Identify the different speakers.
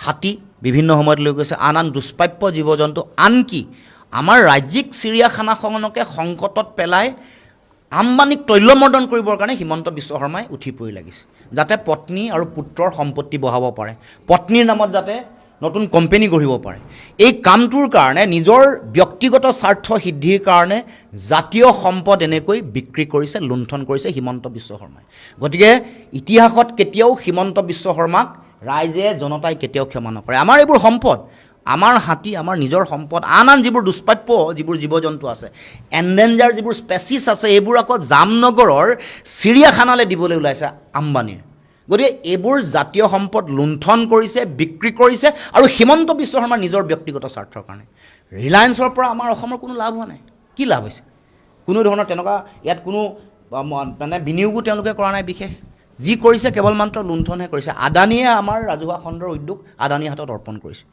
Speaker 1: হাতী বিভিন্ন সময়ত লৈ গৈছে, আন দুষ্প্ৰাপ্য জীৱ জন্তু, আনকি আমাৰ ৰাজ্যিক চিৰিয়াখানাখনকে সংকটত পেলাই আম্বানীক তৈলমৰ্দন কৰিবৰ কাৰণে হিমন্ত বিশ্ব শৰ্মাই উঠি পৰি লাগিছে, যাতে পত্নী আৰু পুত্ৰৰ সম্পত্তি বঢ়াব পাৰে, পত্নীৰ নামত যাতে নতুন কোম্পানী গঢ়িব পাৰে। এই কামটোৰ কাৰণে নিজৰ ব্যক্তিগত স্বাৰ্থ সিদ্ধিৰ কাৰণে জাতীয় সম্পদ এনেকৈ বিক্ৰী কৰিছে, লুণ্ঠন কৰিছে হিমন্ত বিশ্ব শৰ্মাই। গতিকে ইতিহাসত কেতিয়াও হিমন্ত বিশ্ব শৰ্মাক ৰাইজে জনতাই কেতিয়াও ক্ষমা নকৰে। আমাৰ এইবোৰ সম্পদ, আমাৰ হাতী, আমাৰ নিজৰ সম্পদ, আন যিবোৰ দুষ্প্ৰাপ্য যিবোৰ জীৱ জন্তু আছে, এণ্ডেঞ্জাৰ যিবোৰ স্পেচিছ আছে, এইবোৰ আকৌ জামনগৰৰ চিৰিয়াখানালৈ দিবলৈ ওলাইছে আম্বানীৰ। গতিকে এইবোৰ জাতীয় সম্পদ লুণ্ঠন কৰিছে, বিক্ৰী কৰিছে, আৰু হিমন্ত বিশ্ব শৰ্মাৰ নিজৰ ব্যক্তিগত স্বাৰ্থৰ কাৰণে। ৰিলায়েন্সৰ পৰা আমাৰ অসমৰ কোনো লাভ হোৱা নাই। কি লাভ হৈছে? কোনো ধৰণৰ তেনেকুৱা ইয়াত কোনো মানে বিনিয়োগো তেওঁলোকে কৰা নাই বিশেষ। যি কৰিছে কেৱল মাত্ৰ লুণ্ঠনহে কৰিছে। আদানীয়ে আমাৰ ৰাজহুৱা খণ্ডৰ উদ্যোগ আদানীৰ হাতত অৰ্পণ কৰিছে।